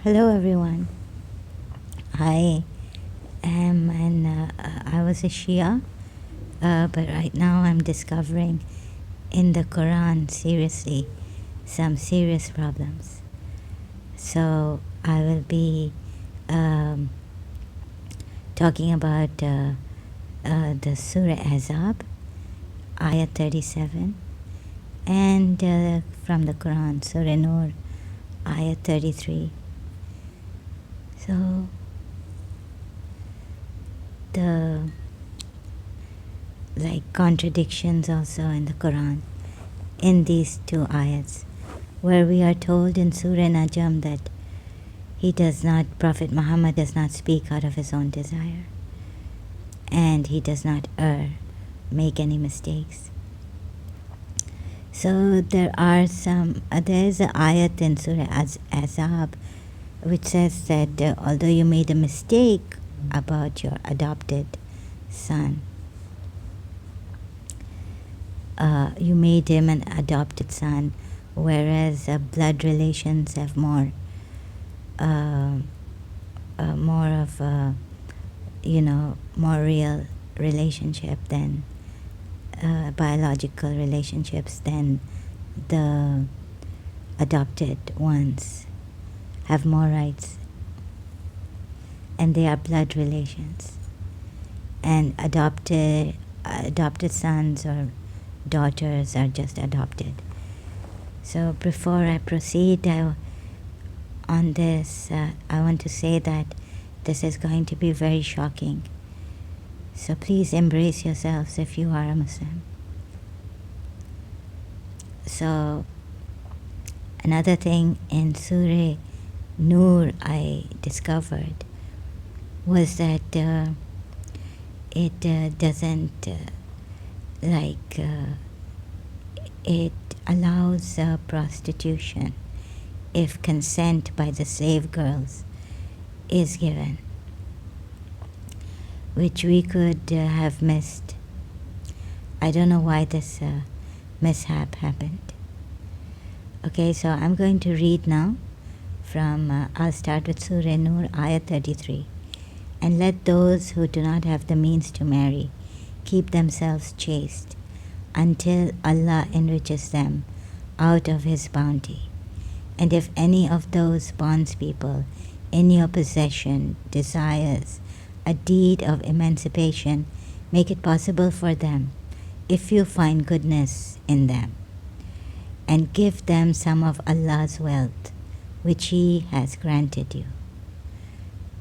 Hello everyone. I I was a Shia, but right now I'm discovering in the Quran seriously some serious problems. So I will be um, talking about the Surah Azab, Ayah 37, and from the Quran, Surah Nur, Ayah 33. So the contradictions also in the Quran in these two ayats, where we are told in Surah Najm that Prophet Muhammad does not speak out of his own desire, and he does not make any mistakes. So there is an ayat in Surah Azab which says that although you made a mistake about your adopted son, you made him an adopted son, whereas blood relations have more of a, more real relationship than biological relationships than the adopted ones have more rights, and they are blood relations, and adopted sons or daughters are just adopted. So before I proceed on this, I want to say that this is going to be very shocking. So please embrace yourselves if you are a Muslim. So another thing in Surah Nur I discovered was that it doesn't it allows prostitution if consent by the slave girls is given, which we could have missed. I don't know why this mishap happened. Okay, so I'm going to read now from, I'll start with Surah Nur, Ayah 33. And let those who do not have the means to marry keep themselves chaste until Allah enriches them out of His bounty. And if any of those bondspeople in your possession desires a deed of emancipation, make it possible for them, if you find goodness in them, and give them some of Allah's wealth, which He has granted you.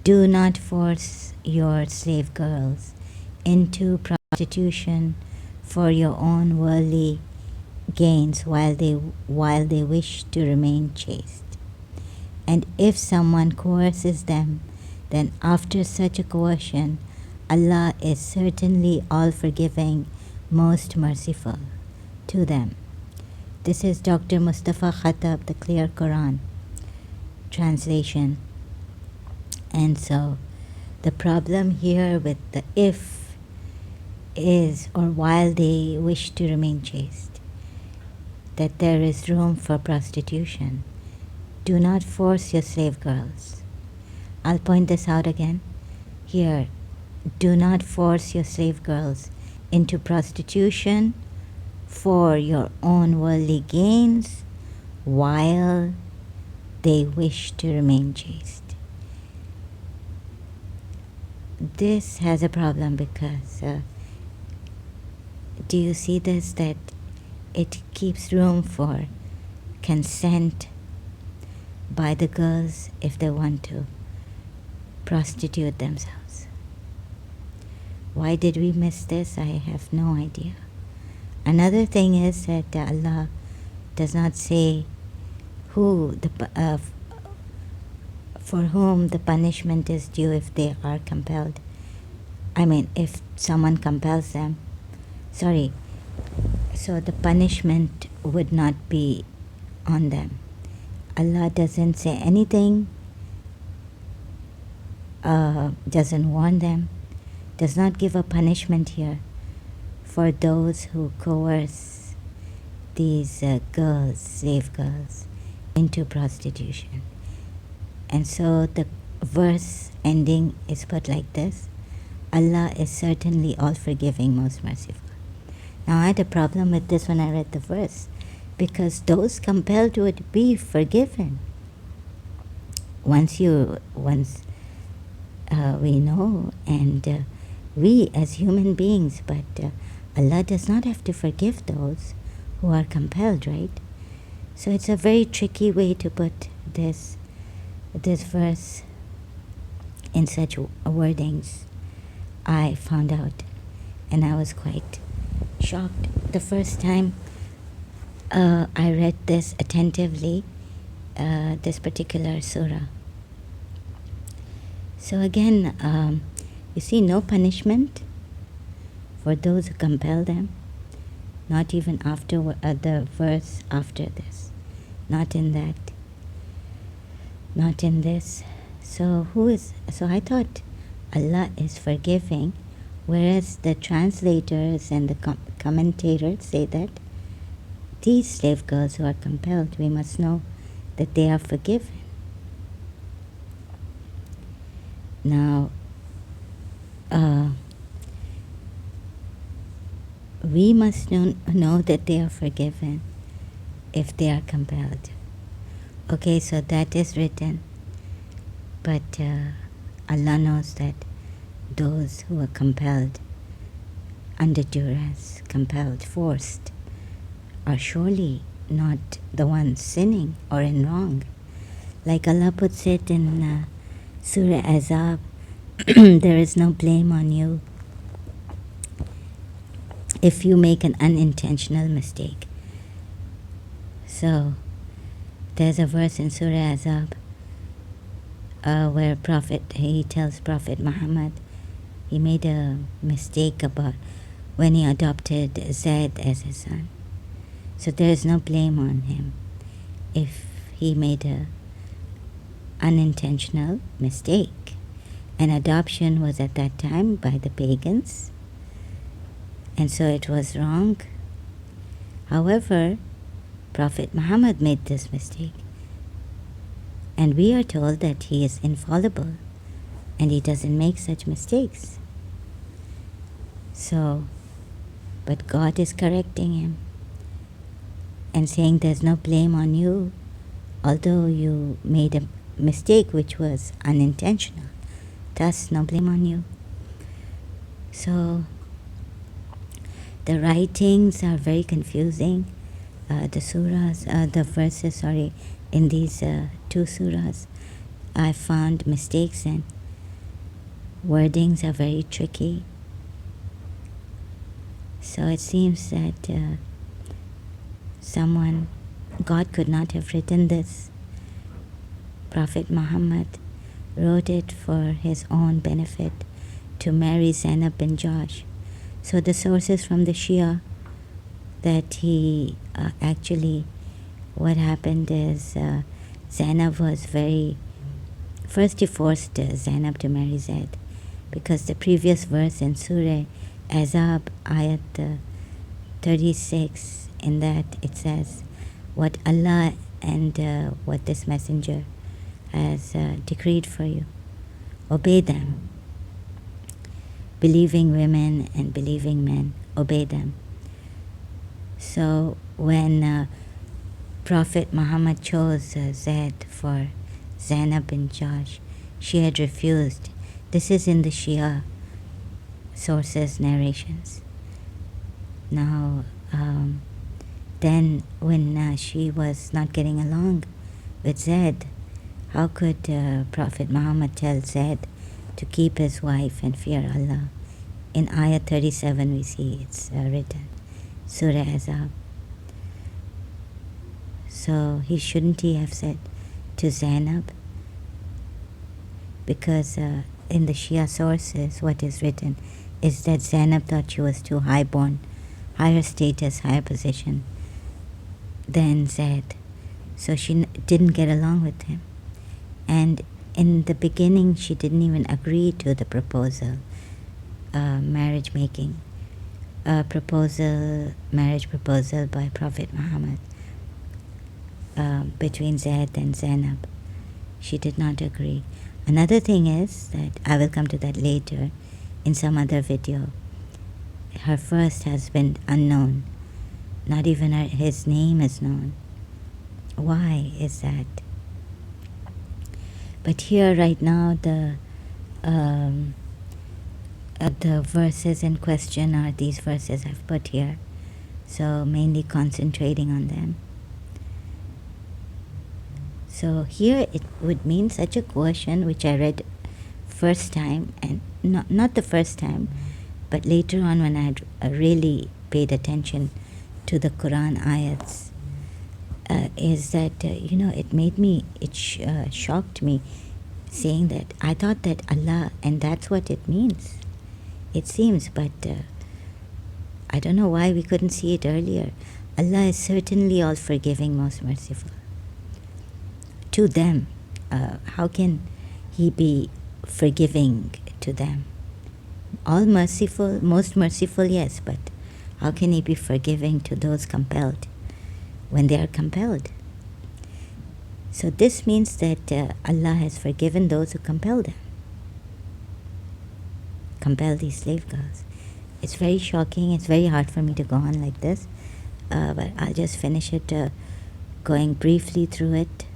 Do not force your slave girls into prostitution for your own worldly gains while they wish to remain chaste. And if someone coerces them, then after such a coercion, Allah is certainly all-forgiving, most merciful to them. This is Dr. Mustafa Khattab, the Clear Quran translation. And so the problem here with the if is, or while they wish to remain chaste, that there is room for prostitution. Do not force your slave girls. I'll point this out again. Here, do not force your slave girls into prostitution for your own worldly gains while they wish to remain chaste. This has a problem because, do you see this, that it keeps room for consent by the girls if they want to prostitute themselves. Why did we miss this? I have no idea. Another thing is that Allah does not say who for whom the punishment is due if they are compelled. I mean, if someone compels them. Sorry. So the punishment would not be on them. Allah doesn't say anything, doesn't warn them, does not give a punishment here for those who coerce these girls, slave girls, into prostitution. And so the verse ending is put like this: Allah is certainly all forgiving, most merciful. Now I had a problem with this when I read the verse, because those compelled would be forgiven. Once we know, and we as human beings, but Allah does not have to forgive those who are compelled, right? So it's a very tricky way to put this verse in such wordings, I found out, and I was quite shocked the first time I read this attentively, this particular surah. So again, you see, no punishment for those who compel them, not even after the verse after this, not in that, not in this. So I thought Allah is forgiving, whereas the translators and the commentators say that these slave girls who are compelled, we must know that they are forgiven. Now, we must know that they are forgiven if they are compelled. Okay, so that is written, but Allah knows that those who are compelled, under duress, compelled, forced, are surely not the ones sinning or in wrong. Like Allah puts it in Surah Azab, there is no blame on you if you make an unintentional mistake. So there's a verse in Surah Azab where he tells Prophet Muhammad he made a mistake about when he adopted Zaid as his son. So there is no blame on him if he made a unintentional mistake. And adoption was at that time by the pagans, and so it was wrong. However, Prophet Muhammad made this mistake, and we are told that he is infallible and he doesn't make such mistakes. So, but God is correcting him and saying there's no blame on you, although you made a mistake which was unintentional. Thus, no blame on you. So, the writings are very confusing. The verses, in these two surahs, I found mistakes, and wordings are very tricky. So it seems that God could not have written this. Prophet Muhammad wrote it for his own benefit, to marry Zainab bin Josh. So the sources from the Shia that he what happened is Zainab was first he forced Zainab to marry Zaid, because the previous verse in Surah Azab, ayat 36, in that it says, what Allah and what this messenger has decreed for you, obey them. Believing women and believing men, obey them. So when Prophet Muhammad chose Zaid for Zainab bin Josh, she had refused. This is in the Shia sources, narrations. Now, then when she was not getting along with Zaid, how could Prophet Muhammad tell Zaid to keep his wife and fear Allah? In ayat 37 we see it's written, Surah Azab. So shouldn't he have said to Zainab? Because in the Shia sources what is written is that Zainab thought she was too high-born, higher status, higher position than Zaid. So she didn't get along with him. And in the beginning, she didn't even agree to the proposal, marriage proposal by Prophet Muhammad between Zaid and Zainab. She did not agree. Another thing is that I will come to that later in some other video. Her first husband unknown. Not even his name is known. Why is that? But here right now the verses in question are these verses I've put here. So mainly concentrating on them. So here it would mean such a question which I read first time, and not the first time, but later on when I had really paid attention to the Quran ayats, is that, it made me, shocked me, saying that I thought that Allah, and that's what it means, it seems, but I don't know why we couldn't see it earlier. Allah is certainly all forgiving, most merciful. To them, how can He be forgiving to them? All merciful, most merciful, yes, but how can He be forgiving to those compelled when they are compelled? So this means that Allah has forgiven those who compel them, compel these slave girls. It's very shocking. It's very hard for me to go on like this, but I'll just finish it, going briefly through it.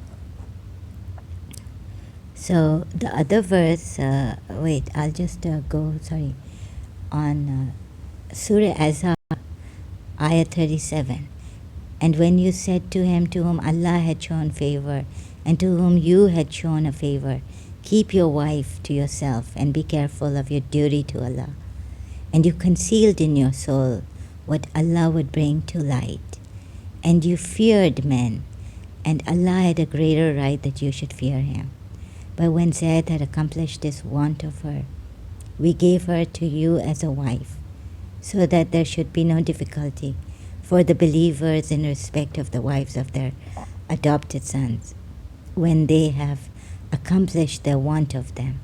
So the other verse, I'll just go, on Surah Azab, Ayah 37. And when you said to him to whom Allah had shown favor, and to whom you had shown a favor, keep your wife to yourself and be careful of your duty to Allah. And you concealed in your soul what Allah would bring to light. And you feared men, and Allah had a greater right that you should fear Him. But when Zayd had accomplished this want of her, we gave her to you as a wife, so that there should be no difficulty for the believers in respect of the wives of their adopted sons, when they have accomplished their want of them,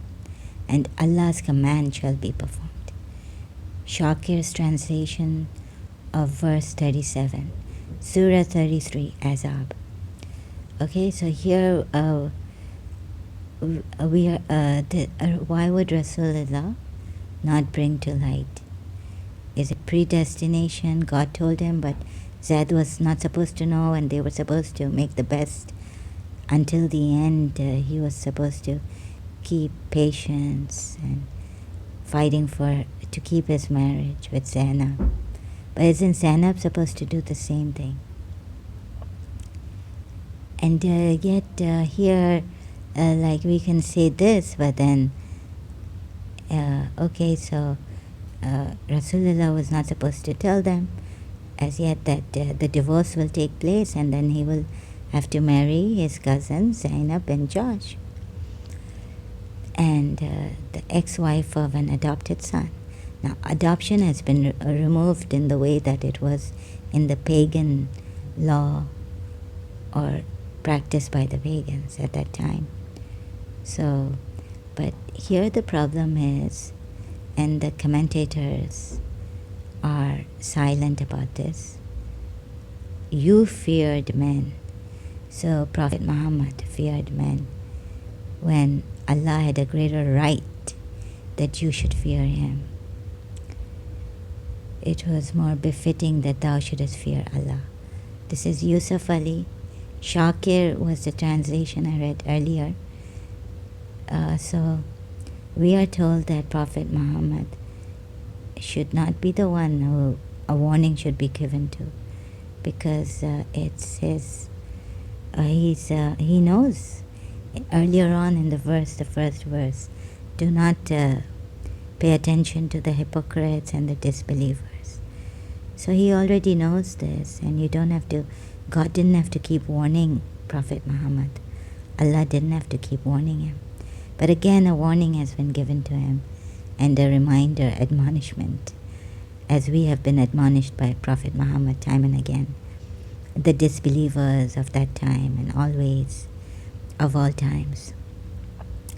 and Allah's command shall be performed. Shakir's translation of verse 37, Surah 33, Azab. Okay, so here we are. Why would Rasulullah not bring to light? Is it predestination? God told him, but Zayd was not supposed to know, and they were supposed to make the best until the end. He was supposed to keep patience and fighting to keep his marriage with Zainab. But isn't Zainab supposed to do the same thing? And yet here, like we can say this, but then, so Rasulullah was not supposed to tell them as yet that the divorce will take place, and then he will have to marry his cousin Zainab bin Josh, and the ex-wife of an adopted son. Now, adoption has been removed in the way that it was in the pagan law or practiced by the pagans at that time. So, but here the problem is, and the commentators are silent about this, you feared men. So Prophet Muhammad feared men when Allah had a greater right that you should fear Him. It was more befitting that thou shouldest fear Allah. This is Yusuf Ali. Shakir was the translation I read earlier. So we are told that Prophet Muhammad should not be the one who a warning should be given to, because it's his, he knows. Earlier on in the first verse, do not pay attention to the hypocrites and the disbelievers. So he already knows this, and you don't have to, God didn't have to keep warning Prophet Muhammad. Allah didn't have to keep warning him. But again, a warning has been given to him, and a reminder, admonishment, as we have been admonished by Prophet Muhammad time and again. The disbelievers of that time and always, of all times.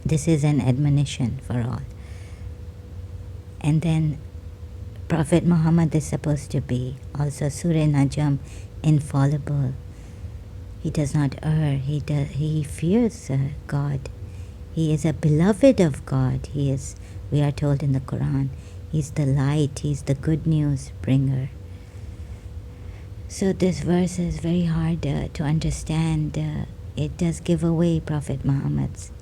This is an admonition for all. And then Prophet Muhammad is supposed to be also Surah Najm, infallible. He does not err. He fears God. He is a beloved of God. He is, we are told in the Quran, he's the light, he's the good news bringer. So this verse is very hard to understand. It does give away Prophet Muhammad's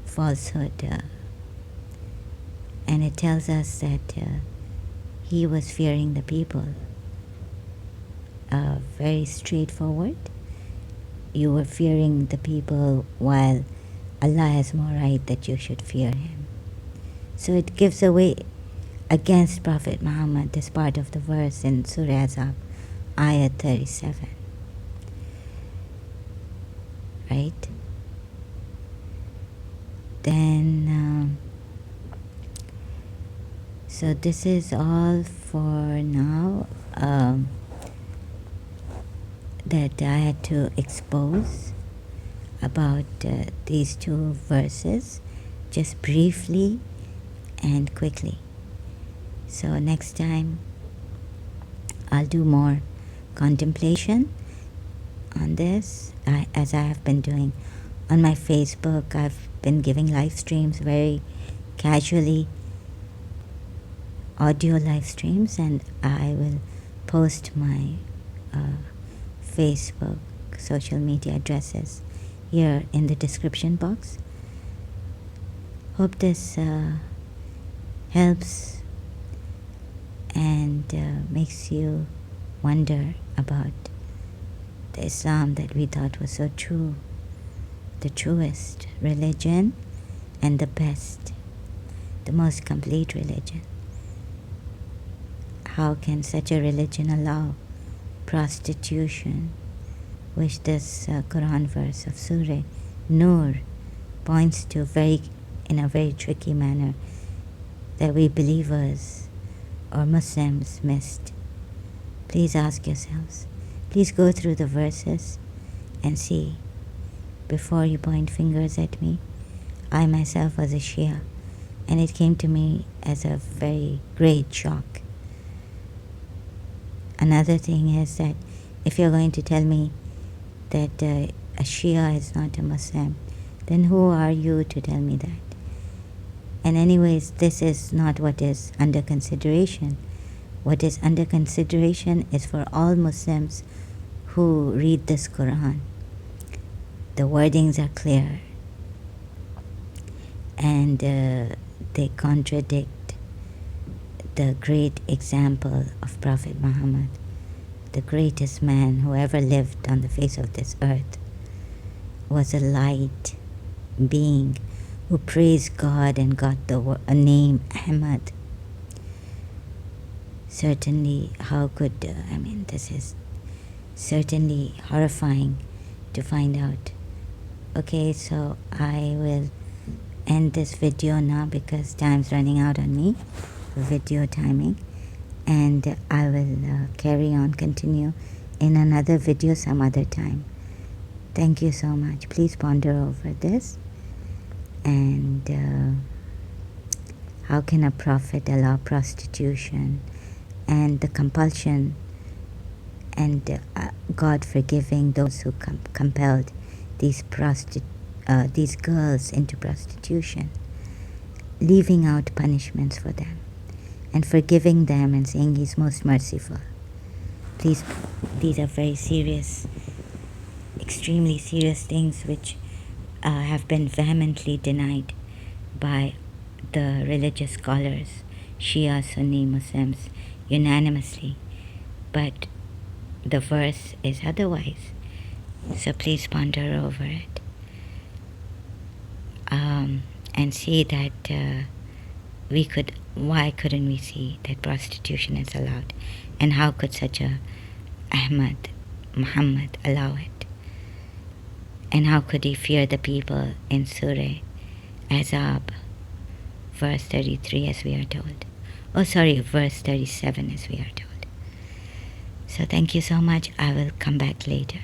falsehood. And it tells us that he was fearing the people. Very straightforward. You were fearing the people while Allah has more right that you should fear him. So it gives away against Prophet Muhammad, this part of the verse in Surah Azab, ayah 37. Right? Then, so this is all for now that I had to expose about these two verses, just briefly and quickly. So next time I'll do more contemplation on this, as I have been doing on my Facebook. I've been giving live streams very casually, audio live streams, and I will post my Facebook social media addresses here in the description box. Hope this helps and makes you wonder about the Islam that we thought was so true, the truest religion and the best, the most complete religion. How can such a religion allow prostitution, which this Quran verse of Surah Nur points to in a very tricky manner, that we believers or Muslims missed? Please ask yourselves. Please go through the verses and see. Before you point fingers at me, I myself was a Shia, and it came to me as a very great shock. Another thing is that if you're going to tell me that a Shia is not a Muslim, then who are you to tell me that? And anyways, this is not what is under consideration. What is under consideration is for all Muslims who read this Quran. The wordings are clear, and they contradict the great example of Prophet Muhammad, the greatest man who ever lived on the face of this earth, was a light being who praised God and got a name Ahmad. Certainly, how could, this is certainly horrifying to find out. Okay, so I will end this video now because time's running out on me, video timing, and I will continue in another video some other time. Thank you so much. Please ponder over this. And how can a prophet allow prostitution and the compulsion and God forgiving those who compelled these girls into prostitution, leaving out punishments for them and forgiving them and saying he's most merciful? Please, these are very serious, extremely serious things which have been vehemently denied by the religious scholars, Shia, Sunni Muslims, unanimously. But the verse is otherwise. So please ponder over it. And see that why couldn't we see that prostitution is allowed? And how could such a Muhammad allow it? And how could he fear the people in Surah Azab, verse 33 as we are told? Verse 37 as we are told. So thank you so much. I will come back later.